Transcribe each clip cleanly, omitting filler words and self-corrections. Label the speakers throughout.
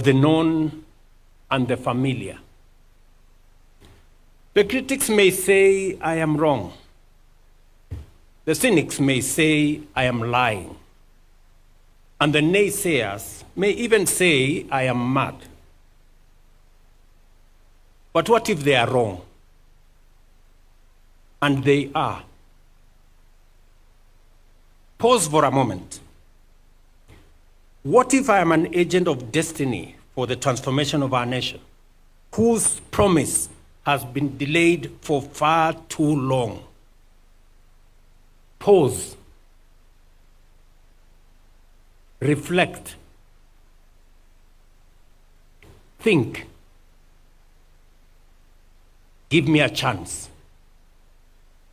Speaker 1: of the known and the familiar. The critics may say I am wrong. The cynics may say I am lying. And the naysayers may even say I am mad. But what if they are wrong? And they are. Pause for a moment. What if I am an agent of destiny for the transformation of our nation, whose promise has been delayed for far too long? Pause. Reflect. Think. Give me a chance.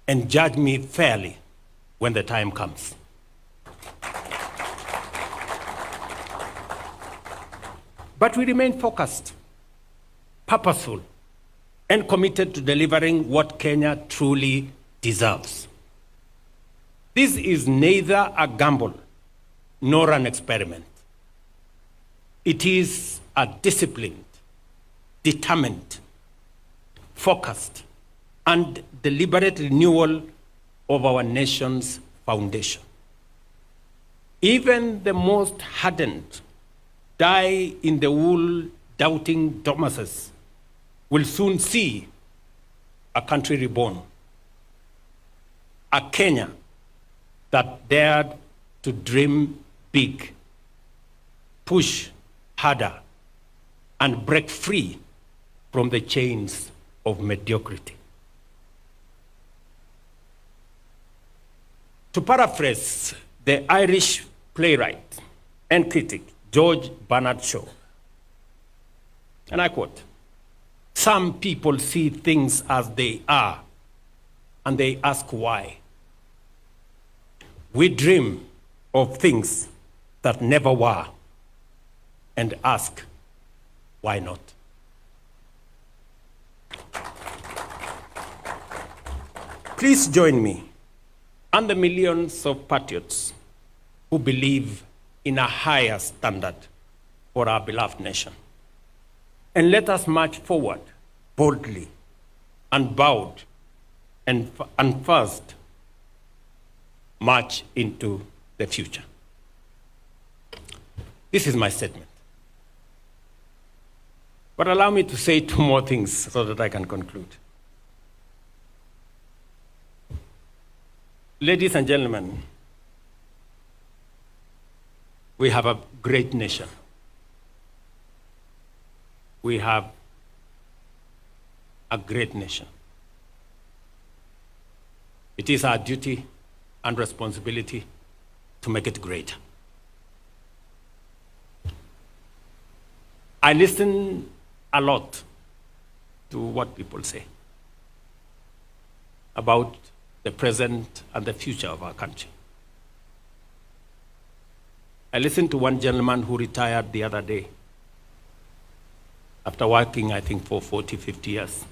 Speaker 1: And judge me fairly when the time comes. But we remain focused, purposeful, and committed to delivering what Kenya truly deserves. This is neither a gamble nor an experiment. It is a disciplined, determined, focused, and deliberate renewal of our nation's foundation. Even the most hardened, die-in-the-wool doubting Thomases will soon see a country reborn, a Kenya that dared to dream big, push harder, and break free from the chains of mediocrity. To paraphrase the Irish playwright and critic George Bernard Shaw, and I quote, "Some people see things as they are, and they ask why. We dream of things that never were, and ask, why not?" Please join me and the millions of patriots who believe in a higher standard for our beloved nation. And let us march forward boldly, unbowed, and first march into the future. This is my statement. But allow me to say two more things so that I can conclude. Ladies and gentlemen, we have a great nation. We have a great nation. It is our duty and responsibility to make it greater. I listen a lot to what people say about the present and the future of our country. I listened to one gentleman who retired the other day after working, I think, for 40, 50 years.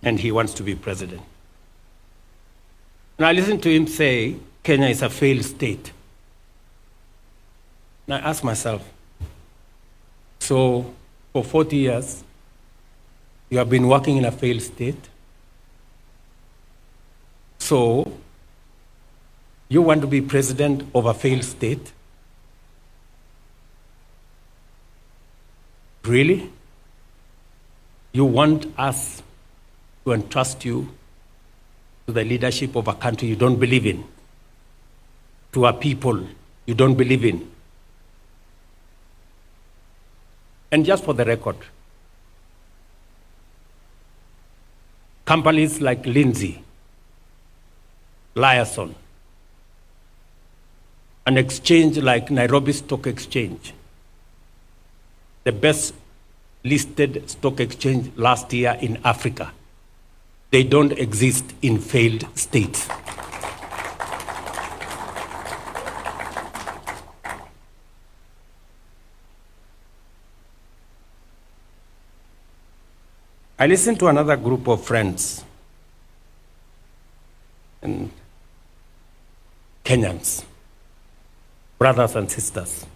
Speaker 1: And he wants to be president. And I listened to him say, Kenya is a failed state. And I asked myself, so for 40 years, you have been working in a failed state? So you want to be president of a failed state? Really? You want us to entrust you to the leadership of a country you don't believe in, to a people you don't believe in? And just for the record, companies like Lindsay, Liaison, an exchange like Nairobi Stock Exchange, the best listed stock exchange last year in Africa, they don't exist in failed states. I listened to another group of friends and Kenyans, brothers and sisters,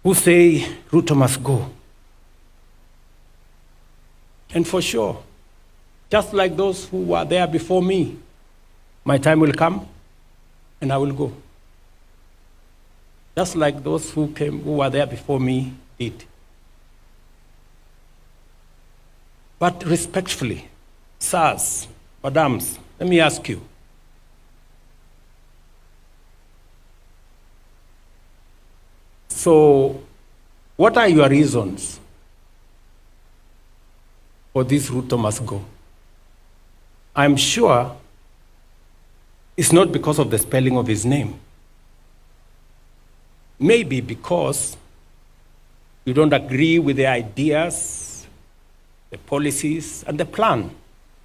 Speaker 1: who say RUTO must go. And for sure, just like those who were there before me, my time will come and I will go. Just like those who were there before me did. But respectfully, sirs, madams, let me ask you. So, what are your reasons for this RUTO must go? I'm sure it's not because of the spelling of his name. Maybe because you don't agree with the ideas, the policies, and the plan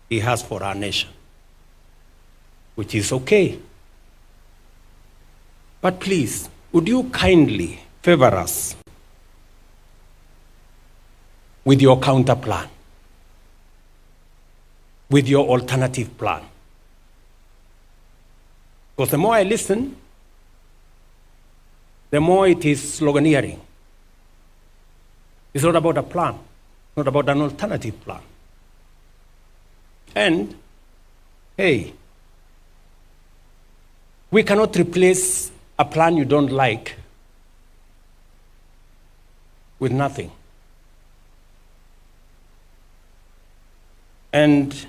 Speaker 1: he has for our nation, which is okay. But please, would you kindly favor us with your counter plan, with your alternative plan? Because the more I listen, the more it is sloganeering. It's not about a plan, not about an alternative plan. And, hey, we cannot replace a plan you don't like with nothing. And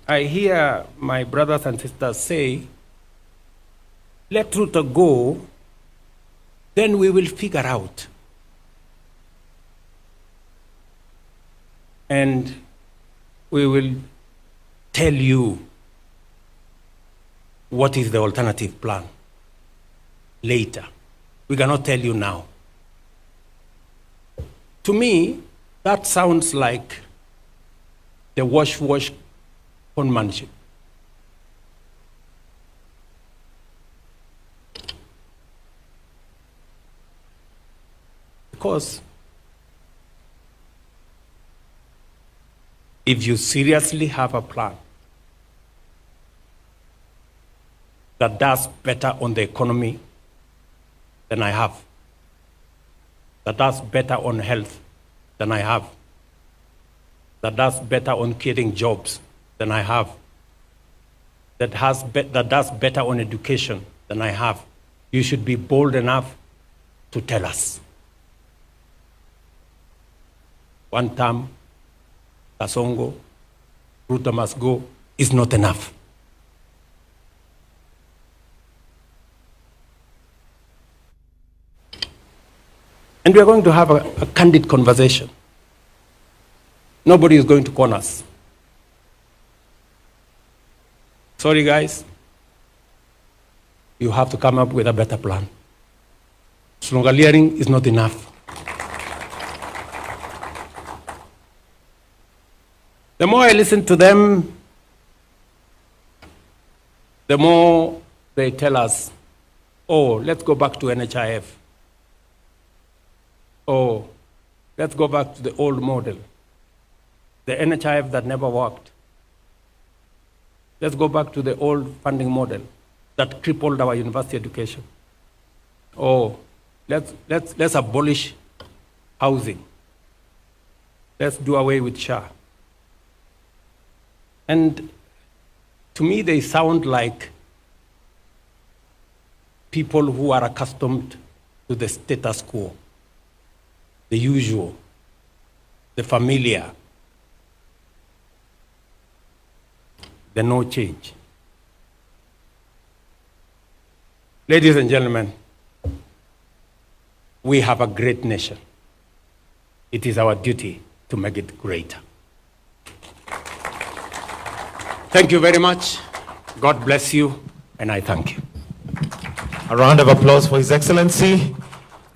Speaker 1: I hear my brothers and sisters say, let RUTO go, then we will figure out. And we will tell you what is the alternative plan later. We cannot tell you now. To me, that sounds like the wash conmanship. Because if you seriously have a plan that does better on the economy than I have, that does better on health than I have, that does better on creating jobs than I have, that does better on education than I have, you should be bold enough to tell us. One term, Kasongo, RUTO must go, is not enough. And we are going to have a candid conversation. Nobody is going to corner us. Sorry, guys. You have to come up with a better plan. Sloganeering is not enough. The more I listen to them, the more they tell us, oh, let's go back to NHIF. Oh, let's go back to the old model, the NHIF that never worked. Let's go back to the old funding model that crippled our university education. Oh, let's abolish housing. Let's do away with SHA. And to me, they sound like people who are accustomed to the status quo, the usual, the familiar, the no change. Ladies and gentlemen, we have a great nation. It is our duty to make it greater. Thank you very much. God bless you, and I thank you.
Speaker 2: A round of applause for His Excellency.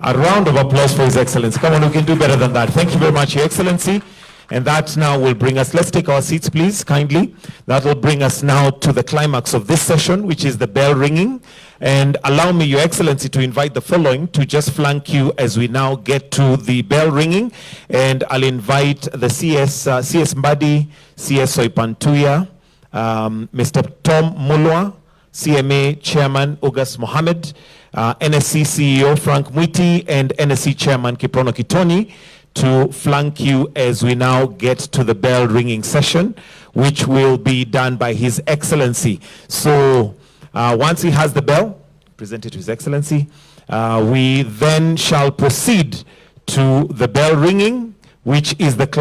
Speaker 2: A round of applause for His Excellency. Come on, we can do better than that. Thank you very much, Your Excellency. And that now will bring us, let's take our seats, please, kindly. That will bring us now to the climax of this session, which is the bell ringing. And allow me, Your Excellency, to invite the following to just flank you as we now get to the bell ringing. And I'll invite the CS Mbadi, CS Soipantuya, Mr. Tom Mulwa, CMA Chairman August Mohammed, NSC CEO Frank Mwiti and NSC Chairman Kiprono Kitoni to flank you as we now get to the bell ringing session, which will be done by His Excellency. So once he has the bell, present it to His Excellency, we then shall proceed to the bell ringing, which is the climax.